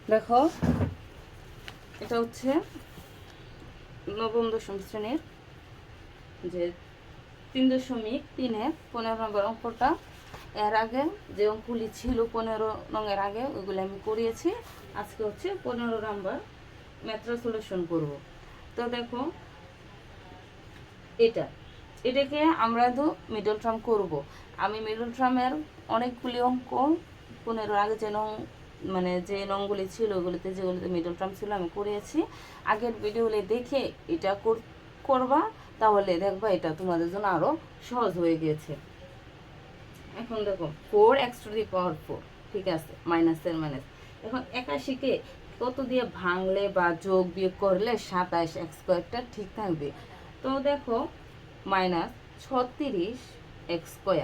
দেখো, এটা হচ্ছে নবম দশম শ্রেণীর যে 3.3-এর 15 নম্বর অঙ্কটা। এর আগে যে অঙ্কগুলি ছিল 15 নঙের আগে ওইগুলো আমি করিয়েছি। আজকে হচ্ছে 15 নম্বর ম্যাথটা সলিউশন করব। তো দেখো, এটাকে আমরা তো মিডল টার্ম করব। আমি মিডল টার্মের অনেকগুলি অঙ্ক 15 আগে যে মানে যে নংগুলি ছিল ওগুলিতে যেগুলিতে মিডল টার্ম ছিল আমি করিয়েছি। আগের ভিডিওগুলি দেখে এটা করবা, তাহলে দেখবা এটা তোমাদের জন্য আরও সহজ হয়ে গিয়েছে। এখন দেখো 4x⁴, ঠিক আছে, মাইনাসের মাইনাস। এখন 81কে কত দিয়ে ভাঙলে বা যোগ বিয়োগ করলে 27x² ঠিক থাকবে। তো দেখো, -36x²,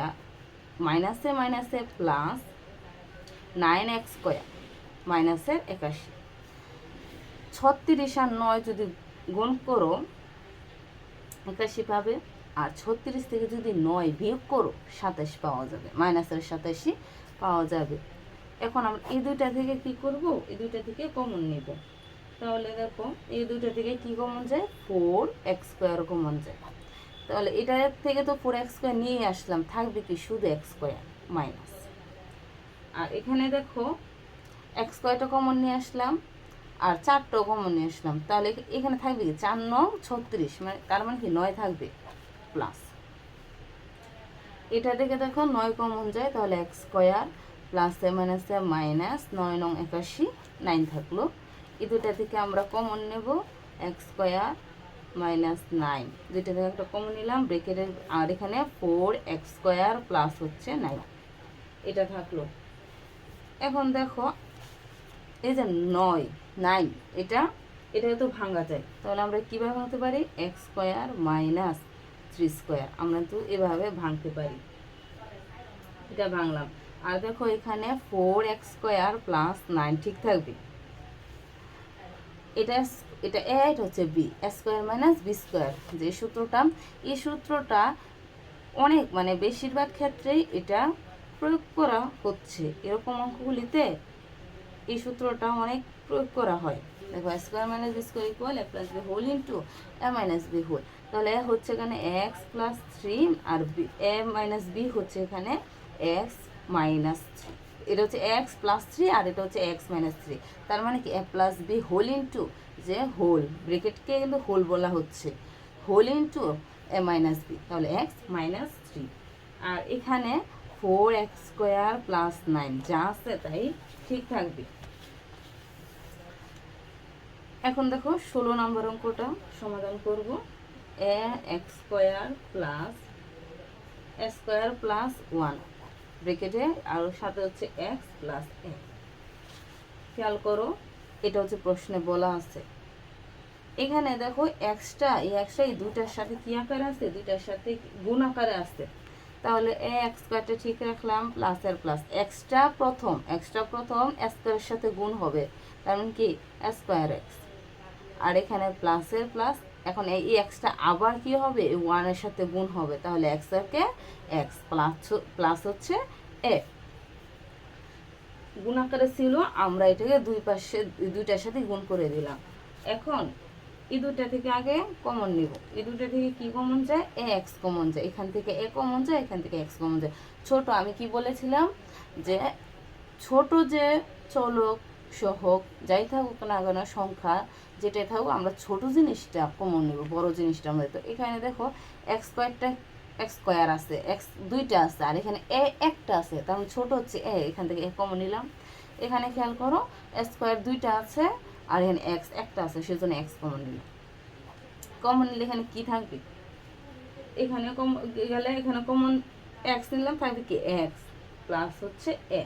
মাইনাসে মাইনাসে প্লাস 9x², মাইনাসের 81। 36 আর 9 যদি গুণ করো 81 পাবে, আর 36 থেকে যদি 9 বিয়োগ করো 27 পাওয়া যাবে, মাইনাসের 87 পাওয়া যাবে। এখন আমরা এই দুইটা থেকে কি করব, এই দুইটা থেকে কমন নিব। তাহলে দেখো, এই দুইটা থেকে কি কমন যায়, 4x² কমন যায়। তাহলে এটা থেকে তো 4x² নিয়ে আসলাম, থাকবে কি শুধু x² মাইনাস। আর এখানে দেখো x² কমন নিয়ে আসলাম, আর 4টাও কমন নিয়ে আসলাম। তাহলে এখানে থাকবে কি 4 9 36, মানে তার মানে কি 9 থাকবে প্লাস। এটা থেকে দেখো 9 কমন যায়, তাহলে x² প্লাসে মাইনাসে মাইনাস 9 9 81, 9 থাকলো। এই দুটা থেকে আমরা কমন নেব, x² মাইনাস 9, দুইটা থেকে একটা কমন নিলাম ব্রেকেটের, আর এখানে 4x² প্লাস হচ্ছে 9, এটা থাকলো। এখন দেখো, এই যে 9 9 এটা তো ভাঙা যায়, তাহলে আমরা কীভাবে ভাঙতে পারি, x² মাইনাস 3² আমরা তো এভাবে ভাঙতে পারি। এটা ভাঙলাম। আর দেখো এখানে 4x² প্লাস 9 ঠিক থাকবে। এটা এটা এ, এটা হচ্ছে বি, স্কোয়ার মাইনাস বি², যে সূত্রটা, এই সূত্রটা অনেক মানে বেশিরভাগ ক্ষেত্রেই এটা প্রয়োগ করা হচ্ছে। এরকম অঙ্কগুলিতে এই সূত্রটা অনেক প্রয়োগ করা হয়। দেখো, স্কোয়ার মাইনাস বি² ইকুয়াল এ প্লাস বি হোল ইন্টু এ মাইনাস বি হোল। তাহলে এ হচ্ছে এখানে x plus 3, R B A minus B হচ্ছে এখানে এক্স মাইনাস 3। এটা হচ্ছে এক্স প্লাস 3 আর এটা হচ্ছে এক্স মাইনাস 3। তার মানে কি এ প্লাস বি হোল ইন্টু, যে হোল ব্রেকেটকে কিন্তু হোল বলা হচ্ছে, হোল ইন্টু এ মাইনাস বি, তাহলে এক্স মাইনাস 3। আর এখানে 4x² প্লাস 9 যা আছে তাই ঠিক থাকবে। এখন দেখো 16 নম্বর অঙ্কটা সমাধান করব। x² প্লাস a² প্লাস 1 ব্রেকেটে, আর সাথে হচ্ছে x প্লাস a। খেয়াল করো, এটা হচ্ছে প্রশ্নে বলা আছে। এখানে দেখো এক্সটা, এই দুইটার সাথে কি আকারে আছে, দুইটার সাথে গুণ আকারে আছে। তাহলে x² ঠিক রাখলাম, প্লাস এর প্লাস, এক্সট্রা প্রথম স্কোয়ারের সাথে গুণ হবে, তার মানে কি a²x, আর এখানে প্লাসের প্লাস। এখন এই এক্সটা আবার কি হবে, 1-এর সাথে গুণ হবে, তাহলে x² x প্লাস হচ্ছে এ। গুণ আকারে ছিল, আমরা এটাকে দুইটার সাথে গুণ করে দিলাম। এখন এই দুইটা থেকে আগে কমন নিব, এই দুইটা থেকে কি কমন যায়, এ এক্স কমন যায়, এখান থেকে এ কমন যায়, এখান থেকে এক্স কমন যায়। ছোট আমি কি বলেছিলাম, যে ছোট যে চলক সহক যাই থাকুক না কেন, সংখ্যা যেটাই থাকুক, আমরা ছোট জিনিসটা কমন নেব, বড় জিনিসটা আমরা। তো এখানে দেখো x² আছে, x দুইটা আছে, আর এখানে এ একটা আছে, তার মানে ছোট হচ্ছে এ, এখান থেকে এ কমন নিলাম। এখানে খেয়াল করো, স্কোয়ার দুইটা আছে আর এখানে এক্স একটা আছে, সেজন্য এক্স কমন নিলাম। কমন নিলে এখানে কি থাকবে, এখানে গেলে এখানে কমন এক্স নিলাম, থাকবে কি এক্স প্লাস হচ্ছে এ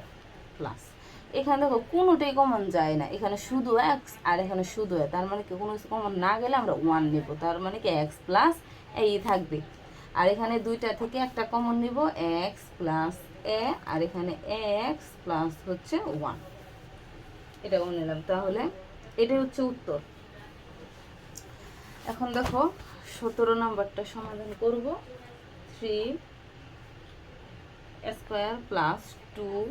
প্লাস। এখানে দেখো কোনোটাই কমন যায় না, এখানে শুধু এক্স আর এখানে শুধু এ, তার মানে কি কোনো কিছু কমন না গেলে আমরা 1 নেব, তার মানে কি এক্স প্লাস এই থাকবে। আর এখানে দুইটা থেকে একটা কমন নিব, এক্স প্লাস এ, আর এখানে এক্স প্লাস হচ্ছে 1, এটা নিলাম। তাহলে এটাই হচ্ছে উত্তর। এখন দেখো 17 নম্বরটা সমাধান করব। 3² plus 2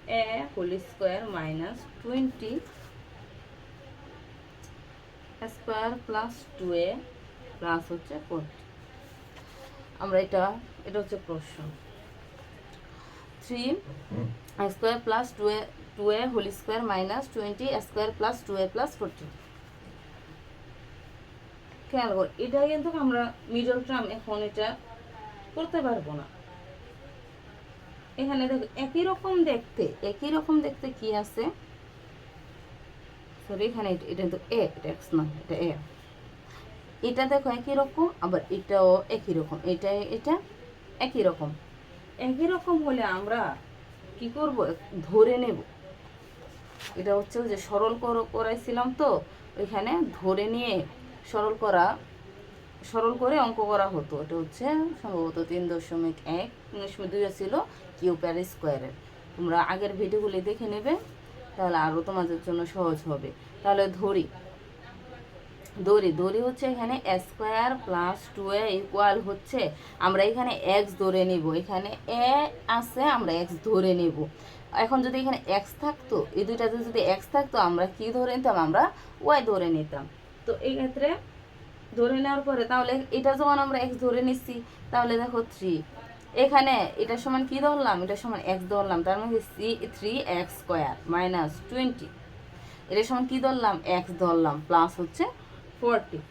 a whole square minus 20 square plus 2a plus হচ্ছে 40। আমরা এটা হচ্ছে প্রশ্ন। 3 square plus 2a whole square minus 20 square plus 2a plus 40। খেয়াল কর, এটা কিন্তু আমরা মিডল টার্ম এখন এটা করতে পারবো না। এখানে দেখো একই রকম দেখতে কি আছে, সরি এখানে এটা তো এ, এটা এক্স না, এটা এ। এটা দেখো একই রকম, আবার এটাও একই রকম, এটা একই রকম হলে আমরা কি করব, ধরে নেব। এটা হচ্ছে যে সরল করাইছিলাম, তো ওইখানে ধরে নিয়ে সরল করে অঙ্ক করা হতো। এটা হচ্ছে সম্ভবত 3.1 3.2 ছিল কিউবের স্কোয়ারের। তোমরা আগের ভিডিওগুলি দেখে নেবে, তাহলে আরও তোমাদের জন্য সহজ হবে। তাহলে দড়ি হচ্ছে এখানে স্কোয়ার প্লাস 2a ইকুয়াল হচ্ছে, আমরা এখানে এক্স ধরে নিব। এখানে এ আছে, আমরা এক্স ধরে নেব। এখন যদি এখানে এক্স থাকতো, এই দুইটাতে যদি এক্স থাকতো, আমরা কি ধরে নিতাম, আমরা ওয়াই ধরে নিতাম। তো এই ক্ষেত্রে ধরে নেওয়ার পরে তাহলে এটা যখন আমরা এক্স ধরে নিচ্ছি, তাহলে দেখো 3 এখানে এটার সমান কি ধরলাম, এটার সমান এক্স ধরলাম, তার মানে 3x স্কোয়ার মাইনাস 20 এটার সমান কি ধরলাম, এক্স ধরলাম, প্লাস হচ্ছে 40।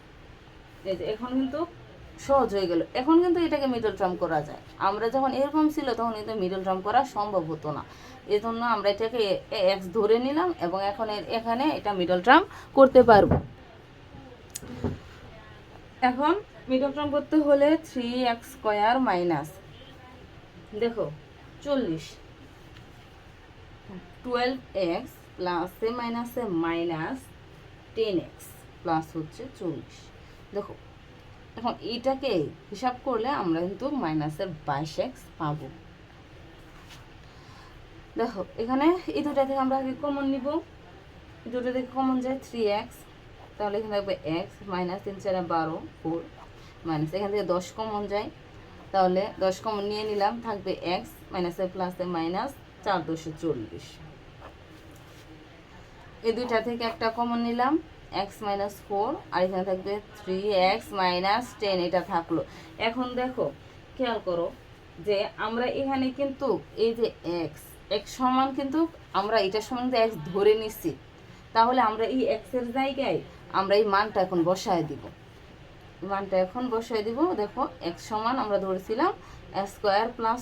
এই যে এখন কিন্তু সহজ হয়ে গেল। এখন কিন্তু এটাকে মিডল টার্ম করা যায়। আমরা যখন এরকম ছিল তখন এটা মিডল টার্ম করা সম্ভব হতো না, এই জন্য আমরা এটাকে এক্স ধরে নিলাম এবং এখন এখানে এটা মিডল টার্ম করতে পারবো। এখন মিডল টার্ম করতে হলে 3x স্কোয়ার মাইনাস, দেখো 40 12x প্লাসে মাইনাসে মাইনাস 10x প্লাস হচ্ছে 40। দেখো এখন এইটাকে হিসাব করলে আমরা কিন্তু মাইনাসের 22x পাবো। দেখো এখানে এই দুটা থেকে আমরা আগে কমন নিব, দুটো থেকে কমন যায় 3x, তাহলে এখানে থাকবে x মাইনাস 3 4 12 4 মাইনাস, এখান থেকে 10 কমন যায়, তাহলে 10 কমন নিয়ে নিলাম, থাকবে x মাইনাসে প্লাসে মাইনাস 4 2 40। এই দুইটা থেকে একটা কমন নিলাম, x মাইনাস 4, আর এখানে থাকবে 3x মাইনাস 10, এটা থাকলো। এখন দেখো খেয়াল করো যে আমরা এখানে কিন্তু এই যে x সমান কিন্তু আমরা এটার সমান x ধরে নিচ্ছি, তাহলে আমরা এই x এর জায়গায় আমরা এই মানটা এখন বসায় দিব। দেখো x সমান আমরা ধরেছিলাম স্কোয়ার প্লাস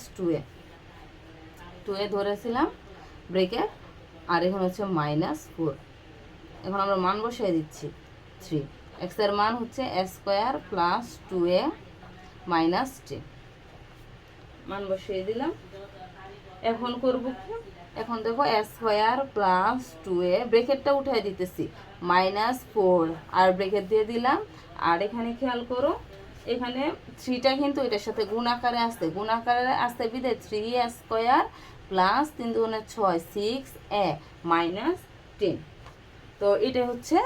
2a ধরেছিলাম ব্রেকেট, আর এখন হচ্ছে মাইনাস 4। এখন আমরা মান বসাই দিচ্ছি 3, x এর মান হচ্ছে স্কোয়ার প্লাস 2a মাইনাস 10, মান বসিয়ে দিলাম। এখন করব কি, এখন দেখো স্কোয়ার প্লাস 2a ব্রেকেটটা উঠাই দিতেছি, মাইনাস 4 আর ব্রেকেট দিয়ে দিলাম। আর এখানে খেয়াল করো, এখানে 3টা কিন্তু এটার সাথে গুণাকারে আসতে বিদে 3a square plus 3 2 6 6a minus 10। তো এটা হচ্ছে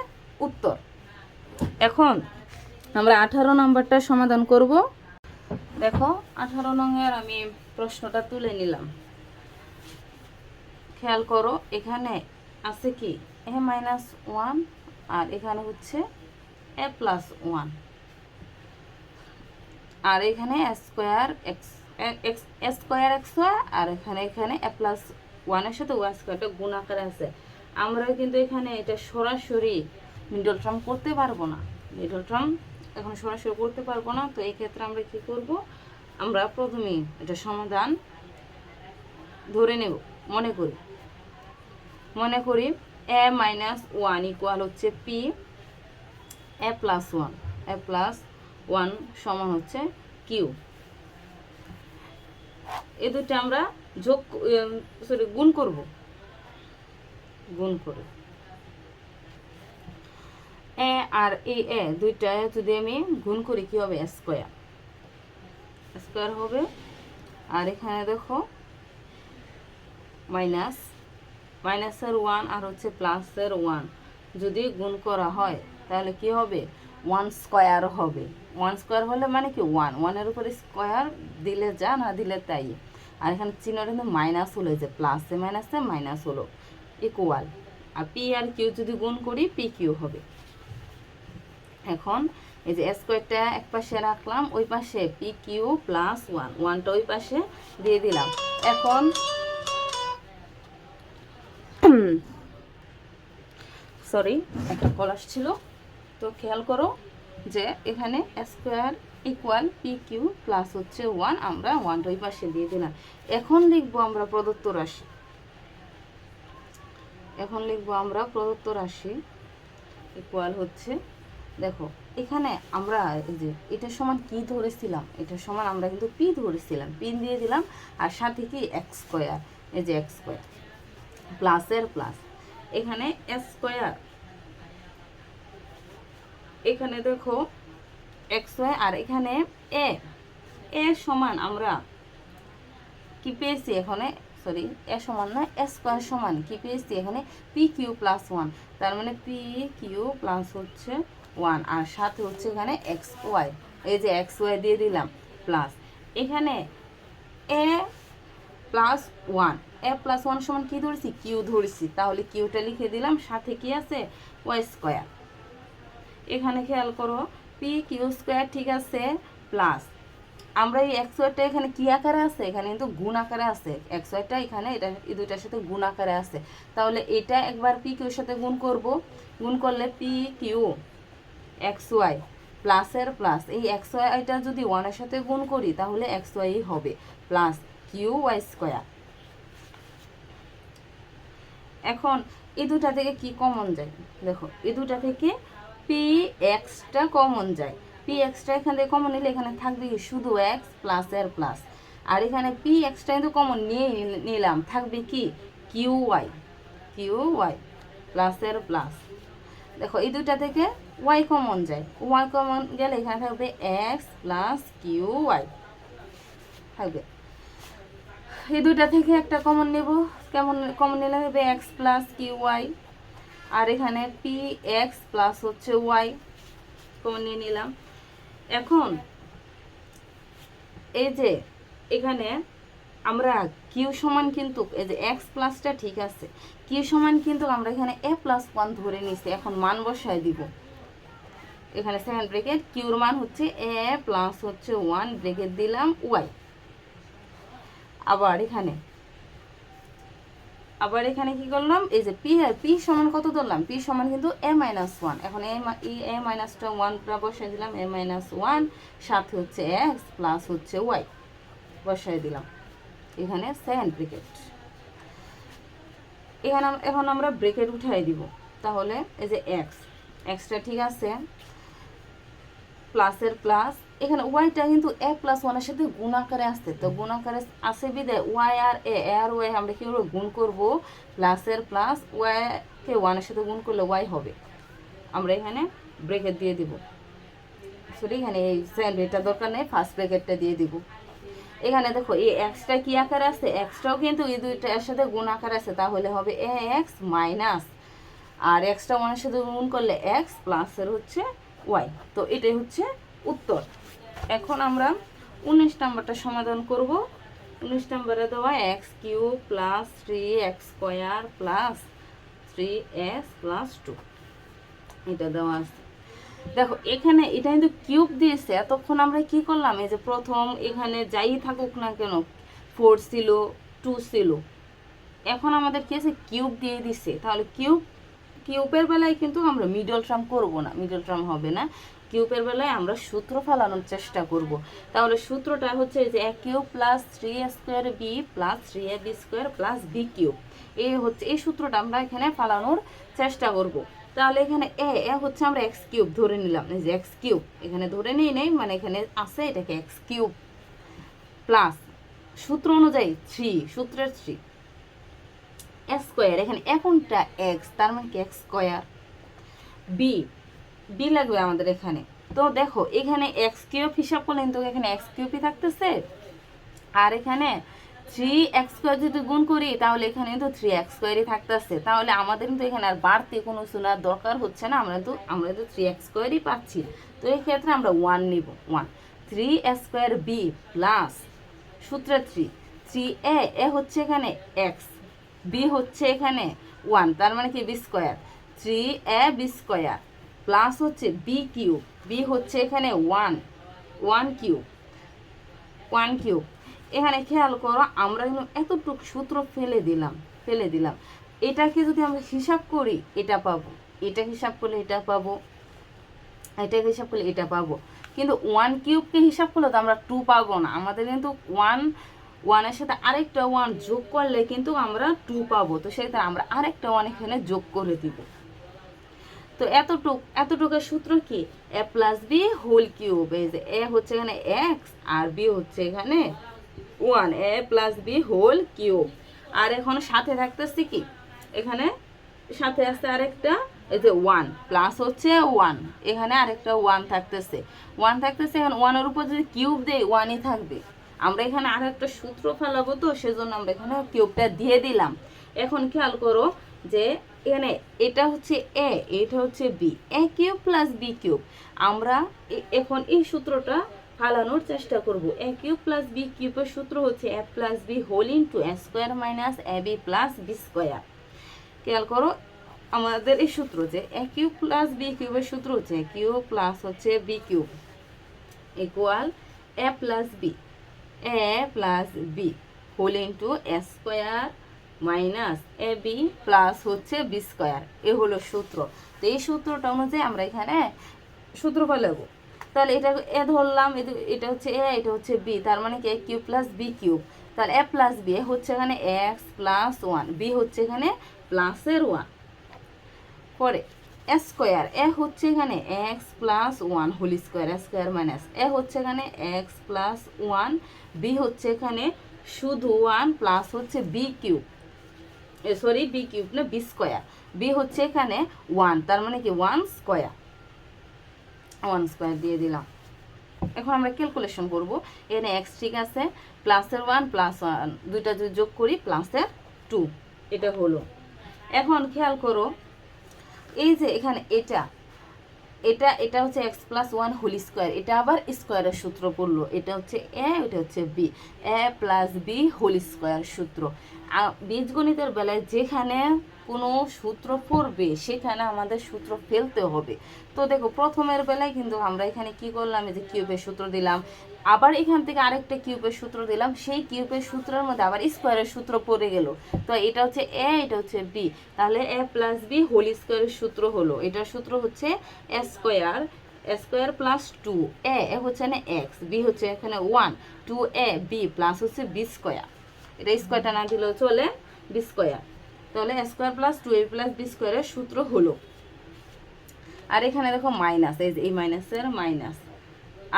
উত্তর। এখন আমরা 18 নম্বরটা সমাধান করব। দেখো 18 নংয়ের আমি প্রশ্নটা তুলে নিলাম। খেয়াল করো এখানে আছে কি a মাইনাস 1, আর এখানে হচ্ছে a প্লাস 1, আর এখানে স্কোয়ার এক্স আর এখানে a প্লাস 1 এর সাথে ওয়াই স্কোয়ারটা গুণ আকারে আছে। আমরা কিন্তু এখানে এটা সরাসরি মিডল টার্ম করতে পারবো না, তো এই ক্ষেত্রে আমরা কি করব, আমরা প্রথমেই এটা সমাধান ধরে নেব। মনে করি a মাইনাস 1 ইকুয়াল হচ্ছে p, a প্লাস 1 সমান হচ্ছে q। এই দুটো আমরা গুণ করে এ আর এ দুইটা যদি আমি গুণ করি কি হবে, স্কোয়ার হবে। আর এখানে দেখো মাইনাসের 1 আর হচ্ছে প্লাসের 1 যদি গুণ করা হয় তাহলে কি হবে, 1 স্কোয়ার হবে। 1 স্কোয়ার হলে মানে কি 1 এর উপরে স্কোয়ার দিলে যা, না দিলে তাই। আর এখানে চিহ্নটা কিন্তু মাইনাস হলো, যে প্লাসে মাইনাসে মাইনাস হলো, ইকুয়াল। আর পি আর কিউ যদি গুণ করি পি কিউ হবে। এখন এই যে স্কোয়ারটা এক পাশে রাখলাম, ওই পাশে পি কিউ প্লাস ওয়ান, ওয়ানটা ওই পাশে দিয়ে দিলাম। এখন সরি একটা কল আসছিল, তো খেয়াল করো যে এখানে square equal p q plus হচ্ছে ওয়ান, আমরা ওয়ানটা ওই পাশে দিয়ে দিলাম। এখন লিখবো আমরা প্রদত্ত রাশি, এখন লিখবো আমরা প্রদত্ত রাশি ইকুয়াল হচ্ছে, দেখো এখানে আমরা এই যে এটা সমান কি ধরেছিলাম, এটা সমান আমরা কিন্তু পি ধরেছিলাম, পি দিয়ে দিলাম, আর সাথে কি এক্স স্কোয়ার, এই যে এক্স স্কোয়ার প্লাসের প্লাস, এখানে এক্স স্কোয়ার, এখানে দেখো এক্স ওয়াই, আর এখানে এ, এ সমান আমরা কি পেয়েছি এখানে, সরি এ সমান না, এ স্কোয়ার সমান কি পেয়েছি এখানে পি কিউ প্লাস ওয়ান, তার মানে পি কিউ প্লাস হচ্ছে ওয়ান, আর সাথে হচ্ছে এখানে এক্স ওয়াই, এই যে এক্স ওয়াই দিয়ে দিলাম প্লাস, এখানে এ প্লাস ওয়ান, এ প্লাস ওয়ান সমান কি ধরেছি কিউ ধরেছি, তাহলে কিউটা লিখে দিলাম, সাথে কি আছে ওয়াই স্কোয়ার। এখানে খেয়াল করো পি কিউ স্কোয়ার ঠিক আছে প্লাস, আমরা এই এক্স ওয়াইটা এখানে কি আকারে আছে, এখানে কিন্তু গুণ আকারে আছে, এক্স ওয়াইটা এখানে এটা এই দুইটার সাথে গুণ আকারে আছে, তাহলে এটা একবার পি কিউর সাথে গুণ করব, গুণ করলে পি কিউ এক্স ওয়াই প্লাসের প্লাস, এই এক্স ওয়াইটা যদি ওয়ানের সাথে গুণ করি তাহলে এক্স ওয়াই হবে প্লাস কিউ ওয়াই স্কোয়ার। এখন এই দুটা থেকে কি কমন যায়, দেখো এই দুটা থেকে পি এক্সটা কমন যায়, পি এক্সটা এখান থেকে কমন নিলে এখানে থাকবে শুধু এক্স প্লাসের প্লাস, আর এখানে পি এক্সটা কিন্তু কমন নিয়ে নিলাম, থাকবে কি কিউ ওয়াই প্লাসের প্লাস। দেখো এই দুটা থেকে ওয়াই কমন যায়, ওয়াই কমন গেলে এখানে থাকবে এক্স প্লাস কিউ ওয়াই থাকবে। এই দুটা থেকে একটা কমন নেব, কেমন কমন নিলে হবে এক্স প্লাস কিউ ওয়াই, আর এখানে পি এক্স প্লাস হচ্ছে ওয়াই কমন নিয়ে নিলাম। এখন এই যে এখানে আমরা কিউ সমান কিন্তু এই যে এক্স প্লাসটা ঠিক আছে, কিউ সমান কিন্তু আমরা এখানে এ প্লাস ওয়ান ধরে নিছি, এখন মান বসায় দিব, এখানে সেকেন্ড ব্রেকেট কিউর মান হচ্ছে এ প্লাস হচ্ছে ওয়ান ব্রেকেট দিলাম ওয়াই, আবার এখানে কি করলাম, এই যে পি সমান কত ধরলাম, পি সমান কিন্তু এ মাইনাস ওয়ান, এখন এ মাইনাসটা ওয়ানটা বসাই দিলাম, এ মাইনাস ওয়ান সাথে হচ্ছে এক্স প্লাস হচ্ছে ওয়াই বসাই দিলাম, এখানে সেকেন্ড ব্রেকেট, এখানে এখন আমরা ব্রেকেট উঠাই দিব, তাহলে এই যে এক্সটা ঠিক আছে প্লাসের প্লাস, এখানে ওয়াইটা কিন্তু এ প্লাস ওয়ানের সাথে গুণ আকারে আসছে, তো গুণ আকারে আসে বিদায় ওয়াই আর এ আর ওয়াই আমরা কীভাবে গুণ করবো, প্লাসের প্লাস ওয়াইকে ওয়ানের সাথে গুণ করলে ওয়াই হবে, আমরা এখানে ব্রেকেট দিয়ে দিব, সরি এখানে এই সেকেন্ড ব্রেকেটটা দরকার নেই, ফার্স্ট ব্রেকেটটা দিয়ে দিব। এখানে দেখো এই এক্সটা কি আকারে আছে, এক্সটাও কিন্তু এই দুইটার সাথে গুণ আকারে আছে, তাহলে হবে এ এক্স মাইনাস, আর এক্সটা ওয়ানের সাথে গুণ করলে এক্স প্লাসের হচ্ছে ওয়াই, তো এটাই হচ্ছে উত্তর। এখন আমরা 19 নাম্বারটা সমাধান করব। 19 নাম্বারে দেওয়া x cube plus 3x square plus 3x plus 2 এটা দেওয়া আছে। দেখো এখানে এটা কিন্তু কিউব দিয়েছে, এতক্ষণ আমরা কি করলাম, এই যে প্রথম এখানে যাই থাকুক না কেন 4 ছিল 2 ছিল, এখন আমাদের কি আছে কিউব দিয়ে দিছে, তাহলে কিউবের বেলায় কিন্তু আমরা মিডল টার্ম করব না, মিডল টার্ম হবে না, কিউবের বেলায় আমরা সূত্র ফেলানোর চেষ্টা করব। তাহলে সূত্রটা হচ্ছে যে a cube plus 3a square b plus 3ab square plus b cube, এই হচ্ছে এই সূত্রটা আমরা এখানে ফেলানোর চেষ্টা করব। তাহলে এখানে এ হচ্ছে আমরা এক্স কিউব ধরে নিলাম, এই যে এক্স কিউব এখানে ধরে নিই নেই, মানে এখানে আছে এটাকে এক্স কিউব প্লাস সূত্র অনুযায়ী 3, সূত্রের 3 স্কোয়ার, এখানে এখনটা এক্স তার মানে কি এক্স স্কোয়ার, বি লাগবে আমাদের এখানে। তো দেখো এখানে এক্স কিউব হিসাব করলে কিন্তু এখানে এক্স কিউবই থাকতেছে, আর এখানে 3x স্কোয়ার যদি গুণ করি তাহলে এখানে কিন্তু 3x স্কোয়ারই থাকতেছে, তাহলে আমাদের কিন্তু এখানে আর বাড়তি কোনো শোনার দরকার হচ্ছে না, আমরা তো 3x স্কোয়ারই পাচ্ছি। তো এই ক্ষেত্রে আমরা 1 নিব, 1 3 স্কোয়ার বি প্লাস সূত্রে থ্রি এ হচ্ছে এখানে এক্স, বি হচ্ছে এখানে ওয়ান, তার মানে কি B square, three A B square plus হচ্ছে বি কিউব, বি হচ্ছে এখানে one, one cube, one cube. এখানে খেয়াল করো আমরা কিন্তু এতটুকু সূত্র ফেলে দিলাম। এটাকে যদি আমরা হিসাব করি এটা পাবো, এটা হিসাব করলে এটা পাবো, এটাকে হিসাব করলে এটা পাবো, কিন্তু ওয়ান কিউবকে হিসাব করলে তো আমরা টু পাবো না, আমাদের কিন্তু ওয়ানের সাথে আরেকটা ওয়ান যোগ করলে কিন্তু আমরা টু পাবো। তো সেক্ষেত্রে আমরা আরেকটা ওয়ান এখানে যোগ করে দিব। তো এতটুকের সূত্র কি, এ প্লাস বি হোল কিউব। এই যে এ হচ্ছে এখানে এক্স আর বি হচ্ছে এখানে ওয়ান, এ প্লাস বি হোল কিউব। আর এখন সাথে থাকতেছে কি, এখানে সাথে আছে আরেকটা, এই যে ওয়ান প্লাস হচ্ছে ওয়ান, এখানে আরেকটা ওয়ান থাকতেছে, এখন ওয়ানের উপর যদি কিউব দেই ওয়ানই থাকবে। আমরা এখানে আরেকটা সূত্র ফেলাবো, তো সেজন্য আমরা এখানে কিউবটা দিয়ে দিলাম। এখন খেয়াল করো যে এখানে এটা হচ্ছে এ, এটা হচ্ছে বি, এ কিউব প্লাস বি কিউব। আমরা এখন এই সূত্রটা ফালানোর চেষ্টা করব। এ কিউব প্লাস বি কিউবের সূত্র হচ্ছে এ plus B whole into A square minus A B plus B square. খেয়াল করো আমাদের এই সূত্র যে এ কিউব প্লাস বি কিউবের সূত্র হচ্ছে এ কিউব প্লাস হচ্ছে b cube equal A plus B whole into A square minus A B plus হচ্ছে বি স্কোয়ার। এ হলো সূত্র। তো এই সূত্রটা অনুযায়ী আমরা এখানে সূত্র ফেলাবো। তাহলে এটা এ ধরলাম, এটা হচ্ছে এ, এটা হচ্ছে বি, তার মানে কি এ কিউব প্লাস বি কিউব। তাহলে এ প্লাস বি হচ্ছে এখানে এক্স প্লাস ওয়ান, বি হচ্ছে এখানে প্লাসের ওয়ান। পরে এ স্কোয়ার, এ হচ্ছে এখানে x plus one whole square, a square minus a হচ্ছে এখানে এক্স প্লাস ওয়ান, বি হচ্ছে এখানে শুধু ওয়ান প্লাস হচ্ছে b cube, sorry b cube না বি স্কোয়ার, বি হচ্ছে এখানে ওয়ান, তার মানে কি ওয়ান স্কোয়ার দিয়ে দিলাম। এখন আমরা ক্যালকুলেশন করব। এখানে এক্স ঠিক আছে, প্লাসের ওয়ান প্লাস ওয়ান দুইটা যদি যোগ করি প্লাসের টু, এটা হলো। এখন খেয়াল করো এই যে এখানে এটা হচ্ছে x plus one whole square, এটা আবার স্কোয়ারের সূত্র পড়লো, এটা হচ্ছে এ, এটা হচ্ছে বি, এ প্লাস বি হোল স্কোয়ার সূত্র। বীজগণিতের বেলায় যেখানে কোনো সূত্র পড়বে সেখানে আমাদের সূত্র ফেলতে হবে। তো দেখো প্রথমের বেলায় কিন্তু আমরা এখানে কি করলাম, এই যে কিউবের সূত্র দিলাম, আবার এখান থেকে আরেকটা কিউবের সূত্র দিলাম, সেই কিউবের সূত্রের মধ্যে আবার স্কোয়ারের সূত্র পড়ে গেল। তো এটা হচ্ছে এ, এটা হচ্ছে বি, তাহলে এ প্লাস বি হোল স্কোয়ারের সূত্র হলো, এটার সূত্র হচ্ছে এ স্কোয়ার প্লাস টু এ হচ্ছে না এক্স, বি হচ্ছে এখানে one, two A B plus হচ্ছে বি স্কোয়ার, এটা স্কোয়ারটা না দিলেও চলে, বি স্কোয়ার। তাহলে এ স্কোয়ার প্লাস টু এ প্লাস বি স্কোয়ারের সূত্র হলো। আর এখানে দেখো মাইনাস, এই মাইনাসের মাইনাস,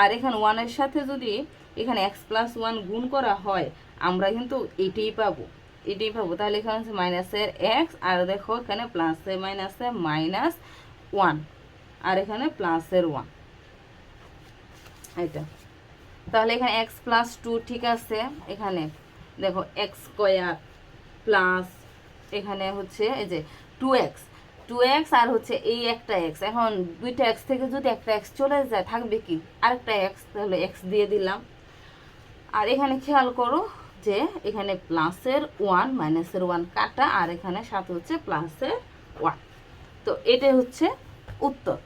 আর এখানে ওয়ানের সাথে যদি এখানে এক্স প্লাস ওয়ান গুণ করা হয় আমরা কিন্তু এটাই পাবো। তাহলে এখানে হচ্ছে মাইনাসের এক্স, আর দেখো এখানে প্লাসের মাইনাসে মাইনাস ওয়ান, আর এখানে প্লাসের ওয়ান, এটা। তাহলে এখানে এক্স প্লাস টু ঠিক আছে, এখানে দেখো এক্স স্কোয়ার প্লাস এখানে হচ্ছে এই যে টু এক্স আর হচ্ছে এই একটা এক্স, এখন দুইটা এক্স থেকে যদি একটা এক্স চলে যায় থাকবে কি আরেকটা এক্স, তাহলে এক্স দিয়ে দিলাম। আর এখানে খেয়াল করো যে এখানে প্লাসের ওয়ান মাইনাসের ওয়ান কাটা, আর এখানে সাথে হচ্ছে প্লাসের ওয়ান। তো এটাই হচ্ছে উত্তর।